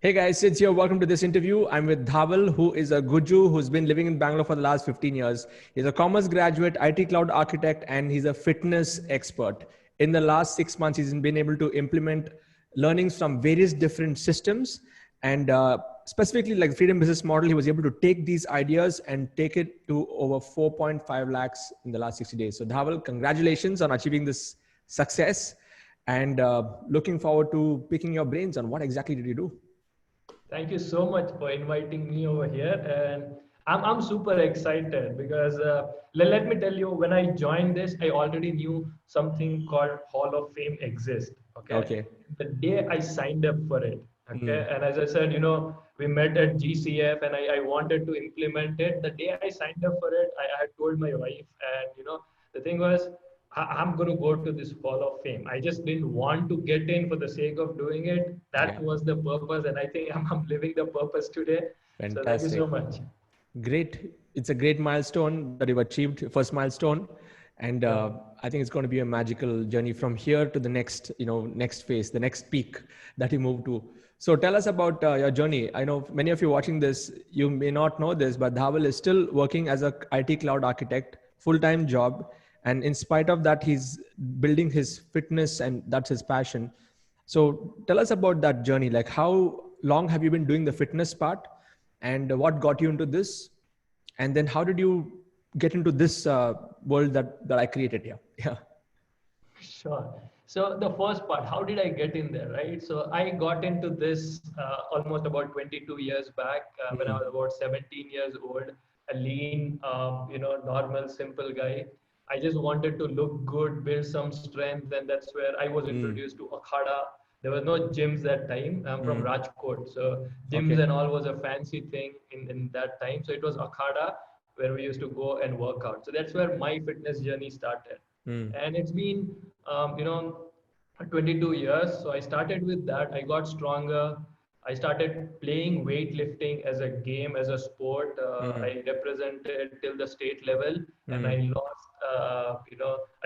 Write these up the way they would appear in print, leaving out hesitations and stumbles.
Hey guys, Sid's here. Welcome to this interview. I'm with Dhaval, who is a Guju who's been living in Bangalore for the last 15 years. He's a commerce graduate, IT cloud architect, and he's a fitness expert. In the last 6 months, he's been able to implement learnings from various different systems. And specifically, like the Freedom Business Model, he was able to take these ideas and take it to over 4.5 lakhs in the last 60 days. So, Dhaval, congratulations on achieving this success. And looking forward to picking your brains on what exactly did you do? Thank you so much for inviting me over here. And I'm super excited because let me tell you, when I joined this, I already knew something called Hall of Fame exists. Okay. Okay. The day I signed up for it. Okay. Mm. And as I said, we met at GCF and I wanted to implement it. The day I signed up for it, I had told my wife, and the thing was, I'm going to go to this Hall of Fame. I just didn't want to get in for the sake of doing it. That Yeah. was the purpose. And I think I'm living the purpose today. So thank you so Fantastic. much. Great. It's a great milestone that you've achieved, first milestone. And Yeah. I think it's going to be a magical journey from here to the next, next phase, the next peak that you move to. So tell us about your journey. I know many of you watching this, you may not know this, but Dhaval is still working as a IT cloud architect, full-time job. And in spite of that, he's building his fitness and that's his passion. So tell us about that journey. Like how long have you been doing the fitness part and what got you into this? And then how did you get into this world that I created here? Yeah. Sure. So the first part, how did I get in there, right? So I got into this almost about 22 years back when I Mm. was about 17 years old, a lean, normal, simple guy. I just wanted to look good, build some strength, and that's where I was Mm. introduced to Akhada. There were no gyms that time. I'm from Mm. Rajkot, so gyms Okay. and all was a fancy thing in that time. So it was Akhada where we used to go and work out. So that's where my fitness journey started, Mm. and it's been 22 years. So I started with that. I got stronger. I started playing weightlifting as a game, as a sport. Mm. I represented till the state level, and I Mm. lost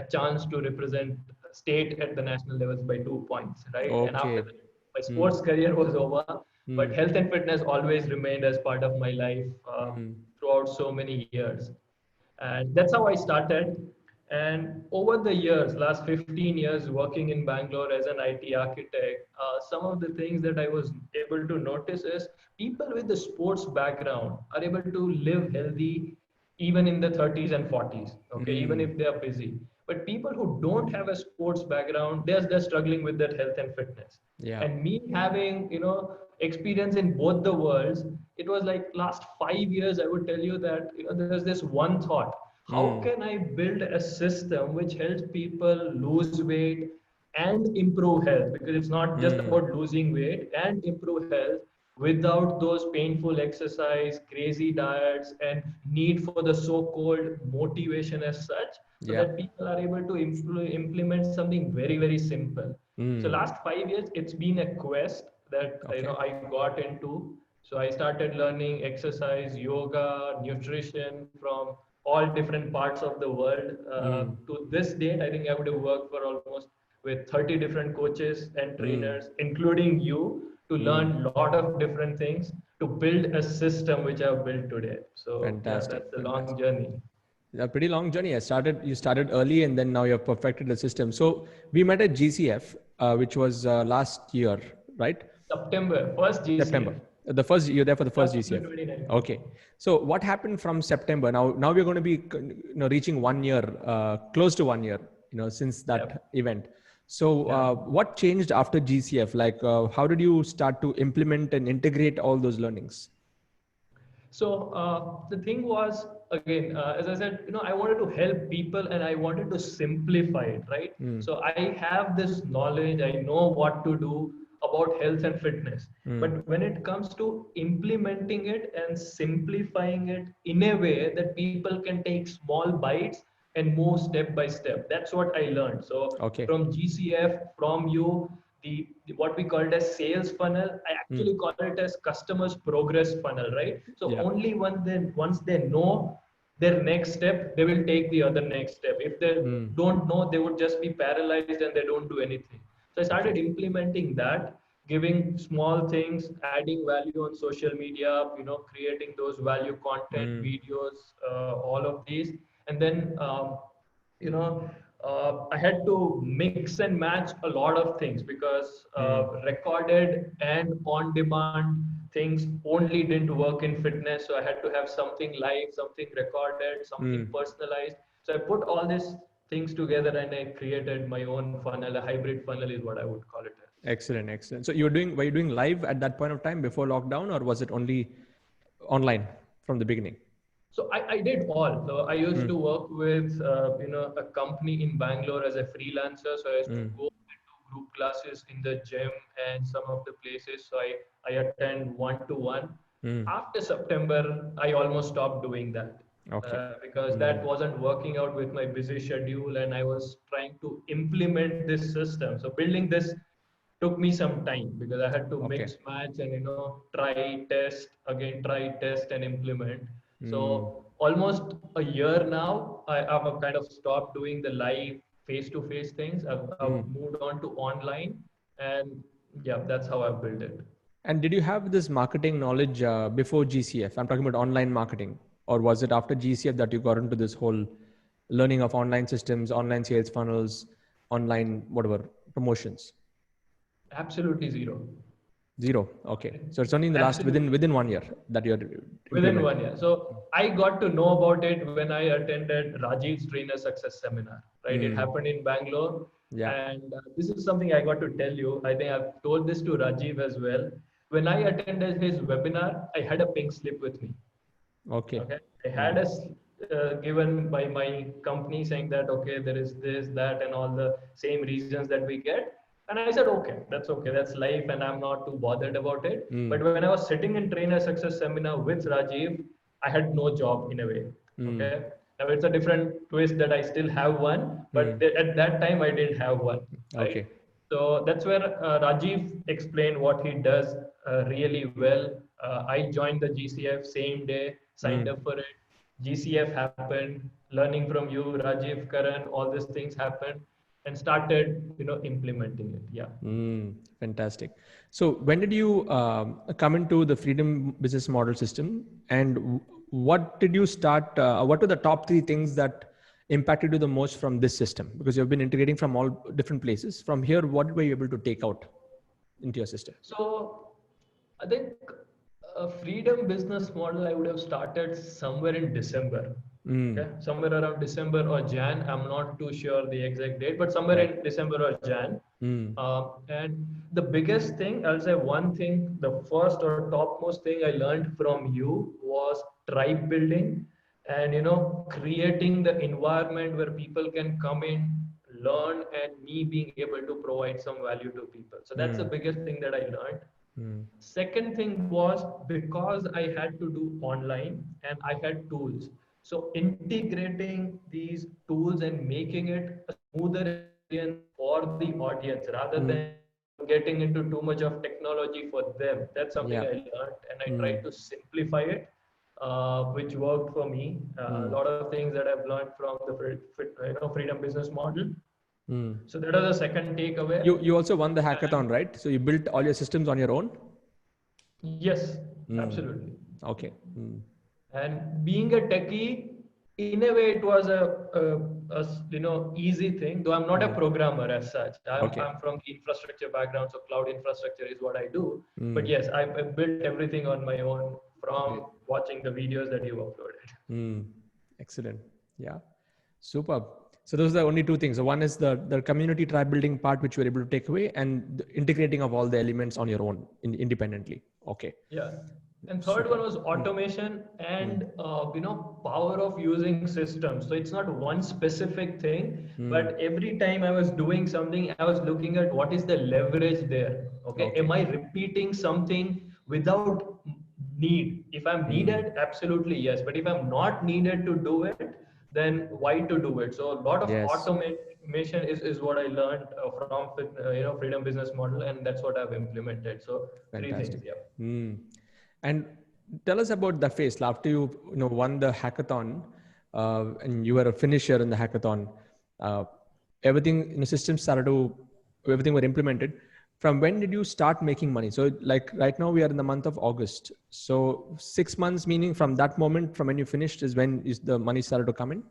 a chance to represent state at the national levels by 2 points, right? And after Okay. that, my Mm. sports career was over, but Mm. health and fitness always remained as part of my life Mm. throughout so many years. And that's how I started. And over the years, last 15 years working in Bangalore as an IT architect, some of the things that I was able to notice is people with the sports background are able to live healthy even in the 30s and 40s, okay, even Mm. if they are busy. But people who don't have a sports background, they're struggling with their health and fitness. Yeah. And me having, experience in both the worlds, it was like last 5 years, I would tell you that, there's this one thought: how Mm. can I build a system which helps people lose weight and improve health? Because it's not just Mm. about losing weight and improve health without those painful exercise, crazy diets, and need for the so-called motivation as such, so Yeah. that people are able to implement something very, very simple. So Mm. last 5 years, it's been a quest that Okay. I got into. So I started learning exercise, yoga, nutrition from all different parts of the world. Mm. To this date, I think I would have worked for almost with 30 different coaches and Mm. trainers, including you, to Mm. learn a lot of different things to build a system which I've built today. So yeah, Fantastic. that's a long Fantastic. journey. A pretty long journey. You started early and then now you've perfected the system. So we met at GCF, which was last year, right? September, first GCF. September. You're there for the first September GCF. 2019. Okay. So what happened from September? Now we're going to be, reaching 1 year, close to 1 year, since Yep. that event. So Yeah. what changed after GCF? Like, how did you start to implement and integrate all those learnings? So the thing was, again, as I said, I wanted to help people and I wanted to simplify it, right? Mm. So I have this knowledge, I know what to do about health and fitness. Mm. But when it comes to implementing it and simplifying it in a way that people can take small bites and move step by step, that's what I learned. So Okay. from GCF, from you, what we call it as sales funnel, I Mm. actually call it as customers progress funnel, right? So Yeah. only once they know their next step, they will take the other next step. If they Mm. don't know, they would just be paralyzed and they don't do anything. So I started Okay. implementing that. giving small things, adding value on social media, creating those value content videos, all of these. And then, you know, I had to mix and match a lot of things because recorded and on demand things only didn't work in fitness. So I had to have something live, something recorded, something personalized. So I put all these things together and I created my own funnel. A hybrid funnel is what I would call it. Excellent, excellent. So were you doing live at that point of time before lockdown, or was it only online from the beginning? So I did all. So I used to work with a company in Bangalore as a freelancer. So I used to go into group classes in the gym and some of the places. So I attend one-to-one. After September, I almost stopped doing that. Okay. Because that wasn't working out with my busy schedule, and I was trying to implement this system. So building this took me some time because I had to mix, match, and try, test, again try, test, and implement. So almost a year now, I've kind of stopped doing the live face-to-face things. I've moved on to online, and yeah, that's how I've built it. And did you have this marketing knowledge before GCF? I'm talking about online marketing, or was it after GCF that you got into this whole learning of online systems, online sales funnels, online whatever promotions? Absolutely zero. Zero. Okay. So it's only in the last within 1 year that you're within 1 year. So I got to know about it when I attended Rajiv's Trainer Success Seminar. Right, it happened in Bangalore. Yeah. And this is something I got to tell you. I think I've told this to Rajiv as well. When I attended his webinar, I had a pink slip with me. Okay. I had a given by my company saying that there is this, that, and all the same reasons that we get. And I said, okay, that's life, and I'm not too bothered about it. But when I was sitting in Trainer Success Seminar with Rajiv, I had no job in a way. Okay. Now it's a different twist that I still have one, but at that time I didn't have one. Right? Okay. So that's where Rajiv explained what he does really well. I joined the GCF same day, signed up for it. GCF happened, learning from you, Rajiv, Karan, all these things happened, and started, implementing it. Yeah. Fantastic. So when did you come into the Freedom Business Model system, and what did you start? What were the top 3 things that impacted you the most from this system? Because you've been integrating from all different places. From here, what were you able to take out into your system? So I think a Freedom Business Model, I would have started somewhere in December. Okay, somewhere around December or Jan. I'm not too sure the exact date, but somewhere in December or Jan. And the biggest thing, I'll say one thing, the first or topmost thing I learned from you was tribe building, and creating the environment where people can come in, learn, and me being able to provide some value to people. So that's the biggest thing that I learned. Second thing was, because I had to do online and I had tools. So integrating these tools and making it a smoother experience for the audience rather than getting into too much of technology for them. That's something I learned, and I tried to simplify it, which worked for me. A lot of things that I've learned from the Freedom Business Model. So that was the second takeaway. You also won the hackathon, right? So you built all your systems on your own? Yes, absolutely. Okay. And being a techie, in a way, it was a easy thing. Though I'm not a programmer as such. I'm from the infrastructure background, so cloud infrastructure is what I do. But yes, I built everything on my own from watching the videos that you uploaded. Excellent. Yeah. Superb. So those are the only 2 things. So one is the community tribe building part, which you were able to take away, and the integrating of all the elements on your own independently. Okay. Yeah. And third one was automation and power of using systems. So it's not one specific thing, but every time I was doing something, I was looking at what is the leverage there. Okay. Am I repeating something without need? If I'm needed, absolutely yes. But if I'm not needed to do it, then why to do it? So a lot of automation is what I learned from Freedom Business Model, and that's what I've implemented. So Fantastic. 3 things. Yeah. And tell us about the phase after you won the hackathon, and you were a finisher in the hackathon. Everything systems started to, everything were implemented. from when did you start making money? So like right now we are in the month of August. So 6 months, meaning from that moment, from when you finished is when is the money started to come in?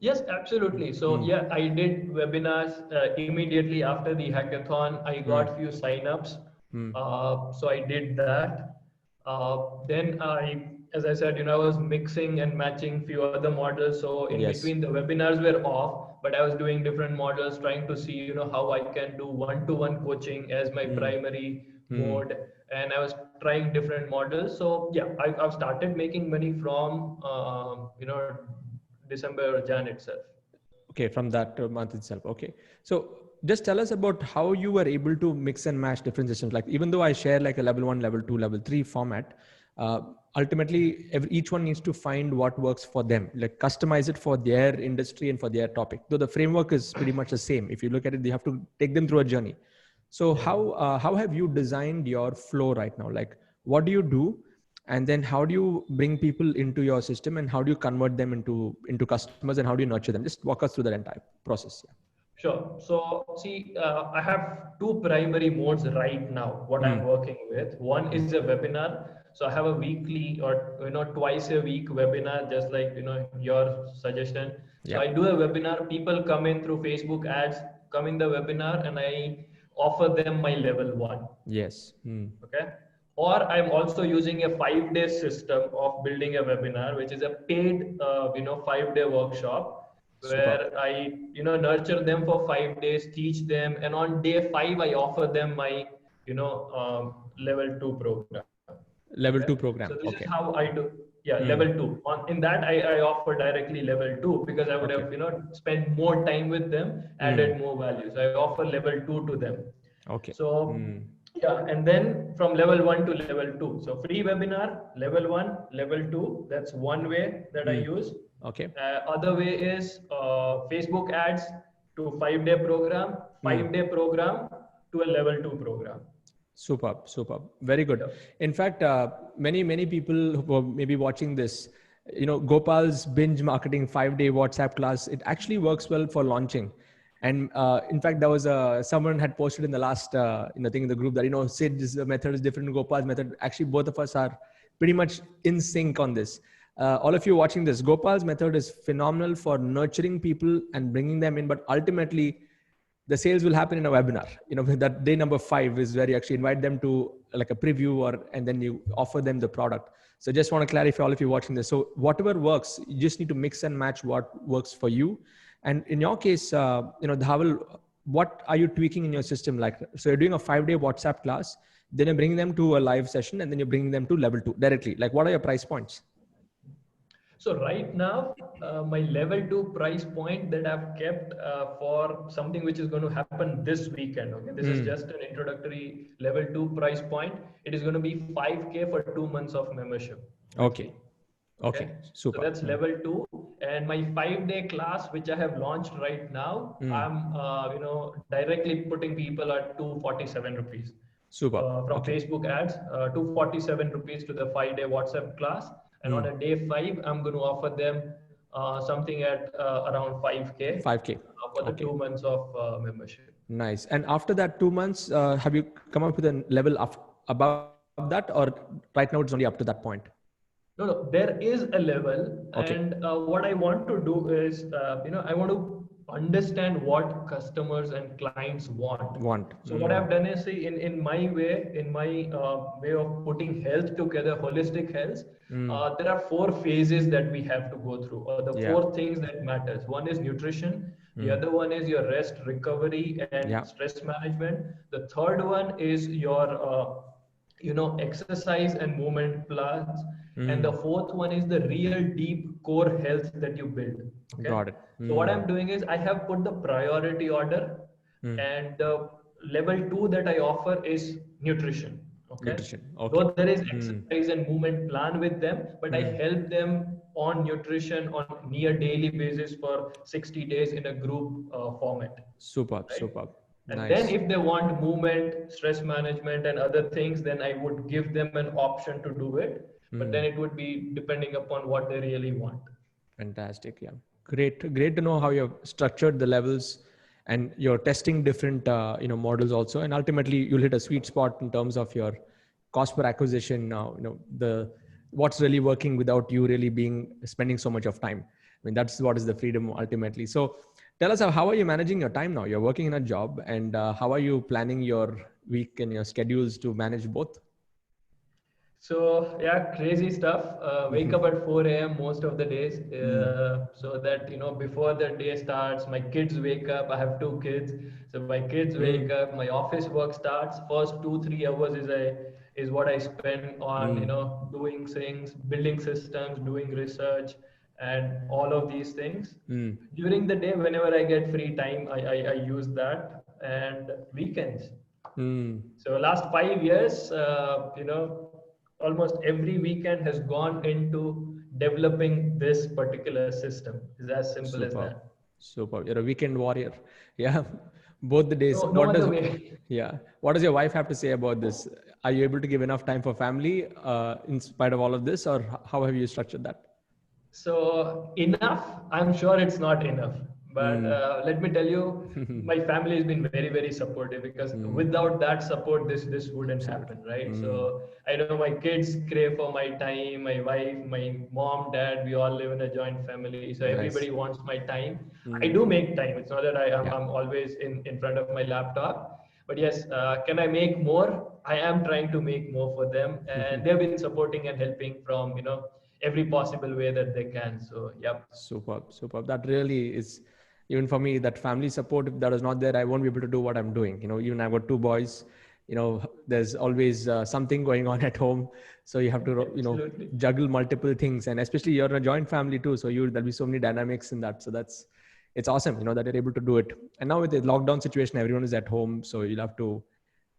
Yes, absolutely. So Mm. yeah, I did webinars immediately after the hackathon. I Mm. got few signups. Mm. So I did that. Then as I said, I was mixing and matching few other models. So in Yes. between the webinars were off, but I was doing different models, trying to see, how I can do one-to-one coaching as my Mm. primary Mm. mode. And I was trying different models. So yeah, I've started making money from, December or Jan itself. Okay, from that month itself. Okay. So just tell us about how you were able to mix and match different systems. Like even though I share like a level 1, level 2, level 3 format, ultimately each one needs to find what works for them, like customize it for their industry and for their topic. Though the framework is pretty much the same. If you look at it, you have to take them through a journey. So Yeah. how have you designed your flow right now? Like what do you do? And then how do you bring people into your system and how do you convert them into customers and how do you nurture them? Just walk us through that entire process. Sure. So, see, I have two primary modes right now, what Yeah. I'm working with. One is a webinar. So I have a weekly or, twice a week webinar, just like, your suggestion. So Yeah. I do a webinar, people come in through Facebook ads, come in the webinar, and I offer them my level 1. Yes. Okay. Or I'm also using a 5-day system of building a webinar, which is a paid 5-day workshop Super. where I nurture them for 5 days, teach them, and on day 5 I offer them my level 2 program. Okay. Level 2 So this is program. how Okay. I do. Yeah, level Hmm. 2. On in that I offer directly level 2 because I would Okay. have spent more time with them, Hmm. added more value. So I offer level 2 to them. Okay. So Hmm. yeah, and then from level 1 to level 2. So free webinar, level 1, level 2. That's one way that I Hmm. use. Okay. Other way is Facebook ads to 5-day program, Hmm. 5-day program to a level 2 program. Superb, superb. Very good. Yeah. In fact, many people who are maybe watching this, Gopal's binge marketing 5-day WhatsApp class, it actually works well for launching. And in fact, there was someone had posted in the last thing in the group that Sid's method is different, Gopal's method. Actually, both of us are pretty much in sync on this. All of you watching this, Gopal's method is phenomenal for nurturing people and bringing them in, but ultimately the sales will happen in a webinar. That day number 5 is where you actually invite them to like a preview and then you offer them the product. So just want to clarify all of you watching this. So whatever works, you just need to mix and match what works for you. And in your case, Dhaval, what are you tweaking in your system? Like, so you're doing a 5-day WhatsApp class, then you're bringing them to a live session and then you're bringing them to level 2 directly. Like, what are your price points? So right now, my level 2 price point that I've kept for something which is going to happen this weekend. Okay, this is Hmm. just an introductory level 2 price point. It is going to be 5K for 2 months of membership with Okay. me. Okay, Okay. so Super. that's level 2, and my 5-day class, which I have launched right now, Hmm. I'm directly putting people at 247 rupees Super. from Okay. Facebook ads, 247 rupees to the 5-day WhatsApp class. And on Hmm. a day 5, I'm going to offer them something at around 5K 5K. for the Okay. 2 months of membership. Nice. And after that 2 months, have you come up with a level above that, or right now it's only up to that point? No, no, there is a level, Okay. and what I want to do is, I want to understand what customers and clients want. Want. So what I've done is, see, in my way of putting health together, holistic health, there are 4 phases that we have to go through, or the Yeah. 4 things that matters. One is nutrition. The Mm. other one is your rest, recovery, Yeah. and stress management. The third one is your exercise and movement plans, and the Mm. fourth one is the real deep core health that you build. Okay, Got it. so what Mm. I'm doing is I have put the priority order, Mm. and the level 2 that I offer is nutrition. Okay, Nutrition. Okay. though there is Mm. exercise and movement plan with them, but I Mm. help them on nutrition on near daily basis for 60 days in a group format, Superb. right? Superb. And then Nice. if they want movement, stress management, and other things, then I would give them an option to do it. But then Mm. it would be depending upon what they really want. Fantastic. Yeah. Great. Great to know how you've structured the levels. and you're testing different models also, and ultimately you'll hit a sweet spot in terms of your cost per acquisition, the what's really working without you really being spending so much of time. I mean, that's what is the freedom ultimately. So tell us, how are you managing your time now? You're working in a job, and how are you planning your week and your schedules to manage both? So yeah, crazy stuff. Wake up at 4 a.m. most of the days, Mm, so that before the day starts, my kids wake up. I have two kids, so my kids wake mm, up. My office work starts. First 2-3 hours is what I spend on mm, doing things, building systems, doing research, and all of these things. mm, During the day, whenever I get free time, I use that, and weekends. mm. So last 5 years, almost every weekend has gone into developing this particular system. It's as simple as Superb. that. Superb. You're a weekend warrior. Yeah. Both the days. No, no other way. Yeah. What does your wife have to say about this? Are you able to give enough time for family in spite of all of this, or how have you structured that? So enough, I'm sure it's not enough. But Mm. let me tell you, my family has been very, very supportive, because Mm. without that support, this wouldn't Absolutely. happen, right? Mm. So I know my kids crave for my time, my wife, my mom, dad. We all live in a joint family, so Nice. everybody wants my time. I Mm. do make time. It's not that Yeah. I'm always in front of my laptop. But yes, can I make more? I am trying to make more for them, and they've been supporting and helping from every possible way that they can. So yep. Superb, superb. That really is, even for me, that family support, if that is not there, I won't be able to do what I'm doing. Even I've got two boys, there's always something going on at home. So you have to, Absolutely. juggle multiple things. And especially you're in a joint family too. So there'll be so many dynamics in that. So it's awesome, that you're able to do it. And now with the lockdown situation, everyone is at home. So you'll have to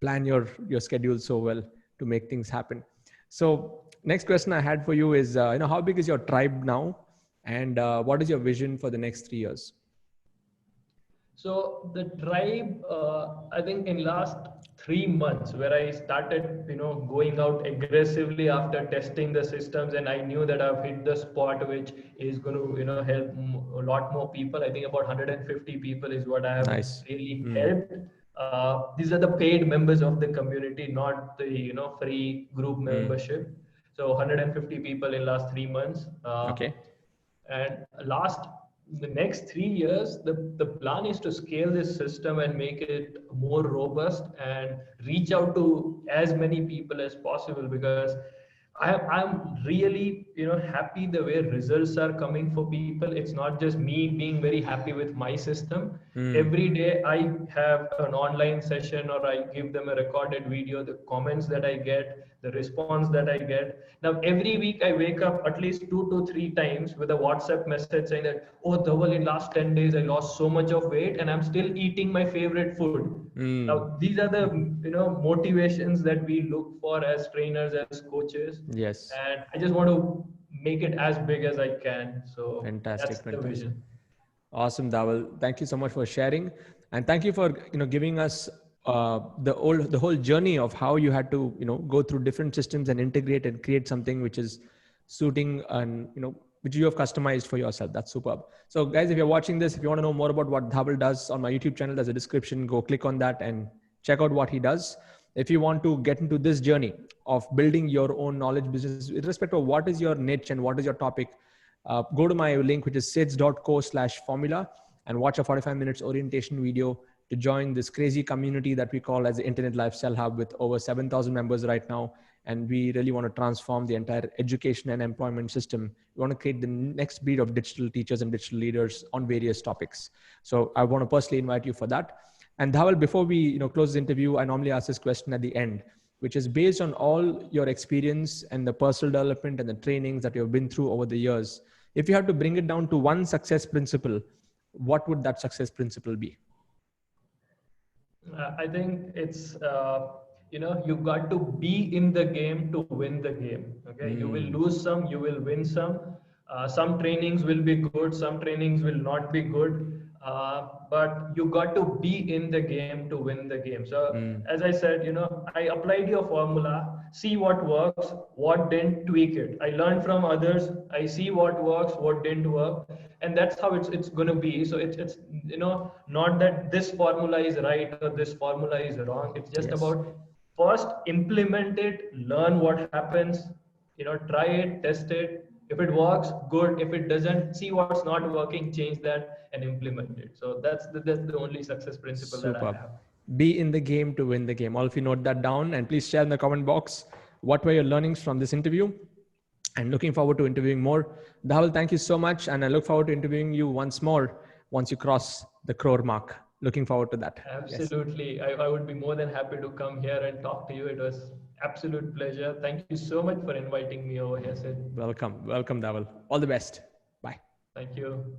plan your schedule so well to make things happen. So next question I had for you is, how big is your tribe now? And what is your vision for the next 3 years? So the tribe, I think in last 3 months, where I started, going out aggressively after testing the systems, and I knew that I've hit the spot which is going to, help a lot more people. I think about 150 people is what I have Nice. really Mm. helped. These are the paid members of the community, not the, free group Mm. membership. So 150 people in last 3 months. Okay. And the next 3 years, the plan is to scale this system and make it more robust and reach out to as many people as possible, because I'm really happy the way results are coming for people. It's not just me being very happy with my system. Mm. Every day I have an online session, or I give them a recorded video, the comments that I get, the response that I get. Now every week I wake up at least 2 to 3 times with a WhatsApp message saying that, oh Dhaval, in last 10 days I lost so much of weight and I'm still eating my favorite food. Mm. Now these are the motivations that we look for as trainers, as coaches, Yes. and I just want to make it as big as I can. So that's Fantastic. the Fantastic. vision. Awesome, Dhaval. Thank you so much for sharing, and thank you for giving us the whole journey of how you had to go through different systems and integrate and create something which is suiting and which you have customized for yourself. That's superb. So, guys, if you're watching this, if you want to know more about what Dhaval does on my YouTube channel, there's a description. Go click on that and check out what he does. If you want to get into this journey of building your own knowledge business, irrespective of what is your niche and what is your topic, go to my link, which is sids.co/formula, and watch a 45 minutes orientation video to join this crazy community that we call as the Internet Lifestyle Hub with over 7,000 members right now. And we really want to transform the entire education and employment system. We want to create the next breed of digital teachers and digital leaders on various topics. So I want to personally invite you for that. And Dhaval, before we close the interview, I normally ask this question at the end, which is based on all your experience and the personal development and the trainings that you've been through over the years. If you had to bring it down to one success principle, what would that success principle be? I think it's you got to be in the game to win the game. Okay, you will Mm, lose some, you will win some. Some trainings will be good, some trainings will not be good. but you got to be in the game to win the game. So Mm. as I said, I applied your formula, see what works, what didn't, tweak it. I learned from others. I see what works, what didn't work, and that's how it's going to be. So it's not that this formula is right or this formula is wrong. It's just Yes. about first implement it, learn what happens, try it, test it. If it works, good. If it doesn't, see what's not working, change that and implement it. So that's the only success principle that I Superb. have. Be in the game to win the game. All of you note that down and please share in the comment box what were your learnings from this interview. And looking forward to interviewing more. Dhaval, thank you so much. And I look forward to interviewing you once more once you cross the crore mark. Looking forward to that. Yes. Absolutely. I would be more than happy to come here and talk to you. It was absolute pleasure. Thank you so much for inviting me over here, Sid. Welcome. Welcome, Dhaval. All the best. Bye. Thank you.